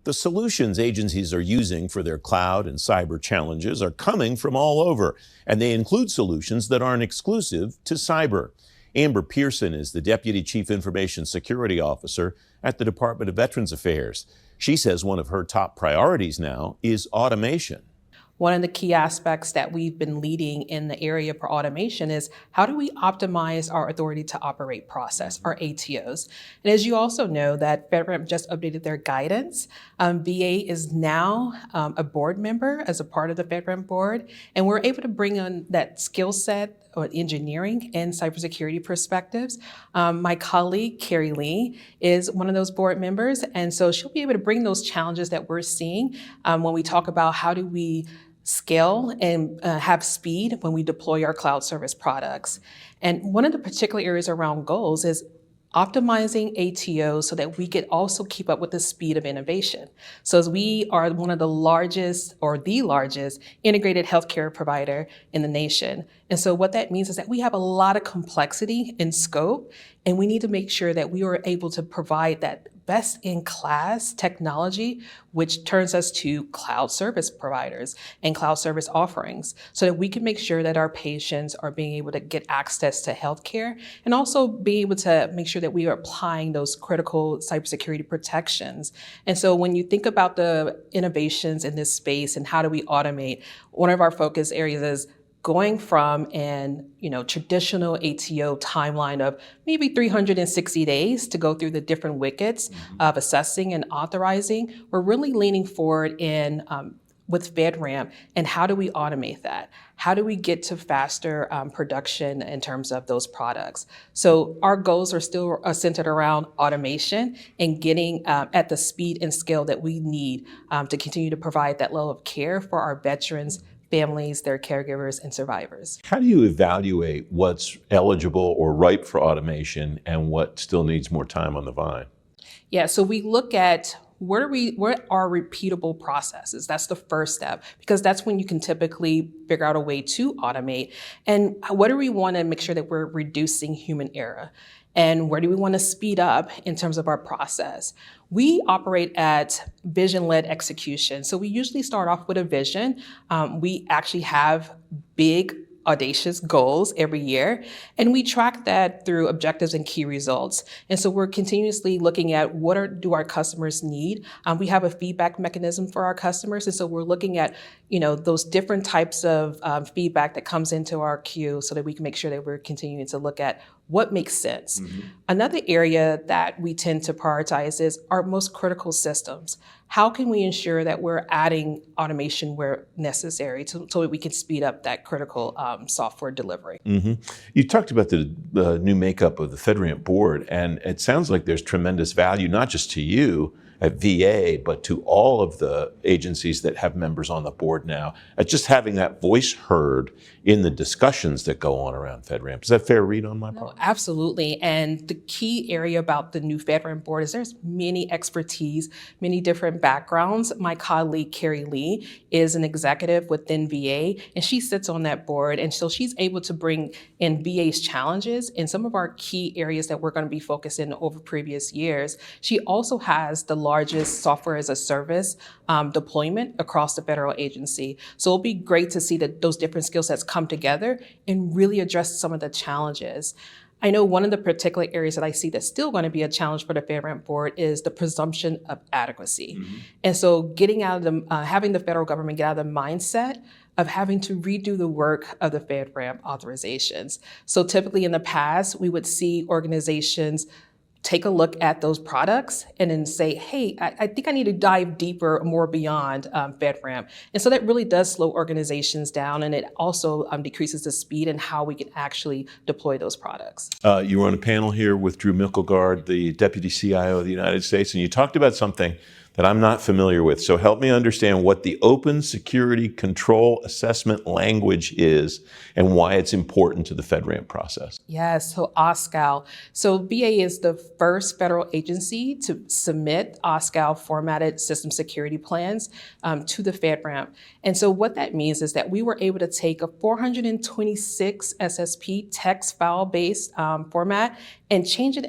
The solutions agencies are using for their cloud and cyber challenges are coming from all over, and they include solutions that aren't exclusive to cyber. Amber Pearson is the Deputy Chief Information Security Officer at the Department of Veterans Affairs. She says one of her top priorities now is automation. One of the key aspects that we've been leading in the area for automation is how do we optimize our authority to operate process, our ATOs. And as you also know, that FedRAMP just updated their guidance. VA is now a board member as a part of the FedRAMP board, and we're able to bring on that skill set or engineering and cybersecurity perspectives. My colleague, Carrie Lee, is one of those board members, and so she'll be able to bring those challenges that we're seeing when we talk about how do we scale and have speed when we deploy our cloud service products. And one of the particular areas around goals is optimizing ATO so that we could also keep up with the speed of innovation. So as we are one of the largest or the largest integrated healthcare provider in the nation. And so what that means is that we have a lot of complexity in scope, and we need to make sure that we are able to provide that best-in-class technology, which turns us to cloud service providers and cloud service offerings, so that we can make sure that our patients are being able to get access to healthcare and also be able to make sure that we are applying those critical cybersecurity protections. And so when you think about the innovations in this space and how do we automate, one of our focus areas is going from an traditional ATO timeline of maybe 360 days to go through the different wickets of assessing and authorizing. We're really leaning forward in with FedRAMP and how do we automate that? How do we get to faster production in terms of those products? So our goals are still centered around automation and getting at the speed and scale that we need to continue to provide that level of care for our veterans, families, their caregivers, and survivors. How do you evaluate what's eligible or ripe for automation and what still needs more time on the vine? Yeah, so we look at what are repeatable processes? That's the first step, because that's when you can typically figure out a way to automate. And what do we want to make sure that we're reducing human error? And where do we want to speed up in terms of our process? We operate at vision-led execution. So we usually start off with a vision. We actually have big, audacious goals every year, and we track that through objectives and key results. And so we're continuously looking at do our customers need. We have a feedback mechanism for our customers, and so we're looking at those different types of feedback that comes into our queue so that we can make sure that we're continuing to look at what makes sense. Another area that we tend to prioritize is our most critical systems. How can we ensure that we're adding automation where necessary so that we can speed up that critical software delivery? You talked about the new makeup of the FedRAMP board, and it sounds like there's tremendous value, not just to you at VA, but to all of the agencies that have members on the board now, at just having that voice heard in the discussions that go on around FedRAMP. Is that a fair read on my part? No, absolutely. And the key area about the new FedRAMP board is there's many expertise, many different backgrounds. My colleague, Carrie Lee, is an executive within VA, and she sits on that board. And so she's able to bring in VA's challenges and some of our key areas that we're going to be focused in over previous years. She also has the largest software as a service deployment across the federal agency. So it'll be great to see that those different skill sets come together and really address some of the challenges. I know one of the particular areas that I see that's still going to be a challenge for the FedRAMP board is the presumption of adequacy. And so getting out of having the federal government get out of the mindset of having to redo the work of the FedRAMP authorizations. So typically in the past, we would see organizations take a look at those products and then say, hey, I think I need to dive deeper, more beyond FedRAMP. And so that really does slow organizations down, and it also decreases the speed and how we can actually deploy those products. You were on a panel here with Drew Mickelgard, the Deputy CIO of the United States, and you talked about something that I'm not familiar with. So help me understand what the Open Security Control Assessment language is and why it's important to the FedRAMP process. Yes, so OSCAL. So VA is the first federal agency to submit OSCAL formatted system security plans to the FedRAMP. And so what that means is that we were able to take a 426 SSP text file-based format and change it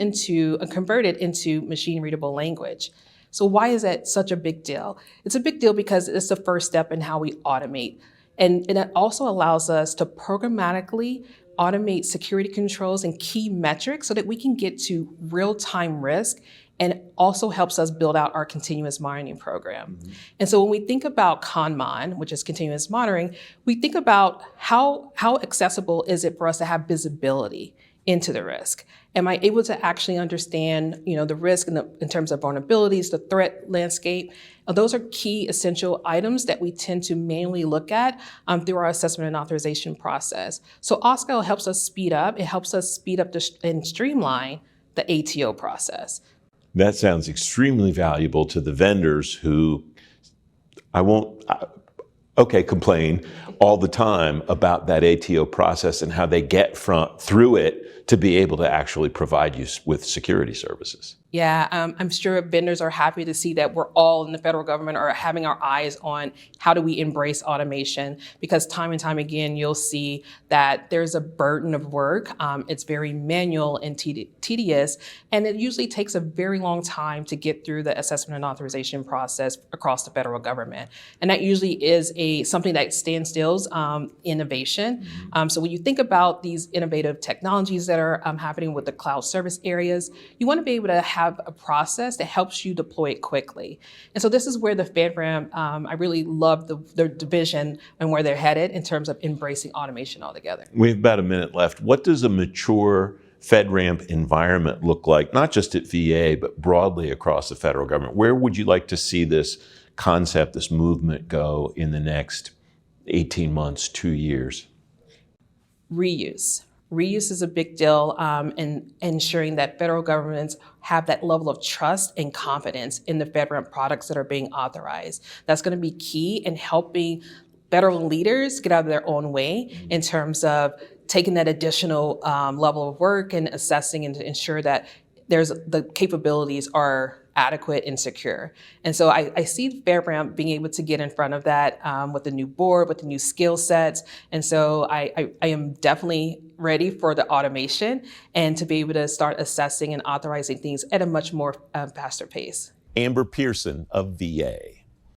convert it into machine readable language. So why is that such a big deal? It's a big deal because it's the first step in how we automate. And it also allows us to programmatically automate security controls and key metrics so that we can get to real-time risk, and also helps us build out our continuous monitoring program. And so when we think about ConMon, which is continuous monitoring, we think about how accessible is it for us to have visibility into the risk? Am I able to actually understand, the risk in terms of vulnerabilities, the threat landscape? Those are key essential items that we tend to manually look at through our assessment and authorization process. So OSCO helps us speed up. It helps us speed up and streamline the ATO process. That sounds extremely valuable to the vendors who, complain all the time about that ATO process and how they get through it to be able to actually provide you with security services. Yeah, I'm sure vendors are happy to see that we're all in the federal government are having our eyes on how do we embrace automation, because time and time again, you'll see that there's a burden of work. It's very manual and tedious, and it usually takes a very long time to get through the assessment and authorization process across the federal government. And that usually is something that stands still innovation. So when you think about these innovative technologies that are happening with the cloud service areas, you want to be able to have a process that helps you deploy it quickly. And so this is where the FedRAMP, I really love the division and where they're headed in terms of embracing automation altogether. We have about a minute left. What does a mature FedRAMP environment look like, not just at VA, but broadly across the federal government? Where would you like to see this concept, this movement go in the next 18 months, 2 years? Reuse. Reuse is a big deal in ensuring that federal governments have that level of trust and confidence in the FedRAMP products that are being authorized. That's going to be key in helping federal leaders get out of their own way in terms of taking that additional level of work and assessing and to ensure that the capabilities are adequate and secure. And so I see FedRAMP being able to get in front of that with the new board, with the new skill sets. And so I am definitely ready for the automation and to be able to start assessing and authorizing things at a much more faster pace. Amber Pearson of VA.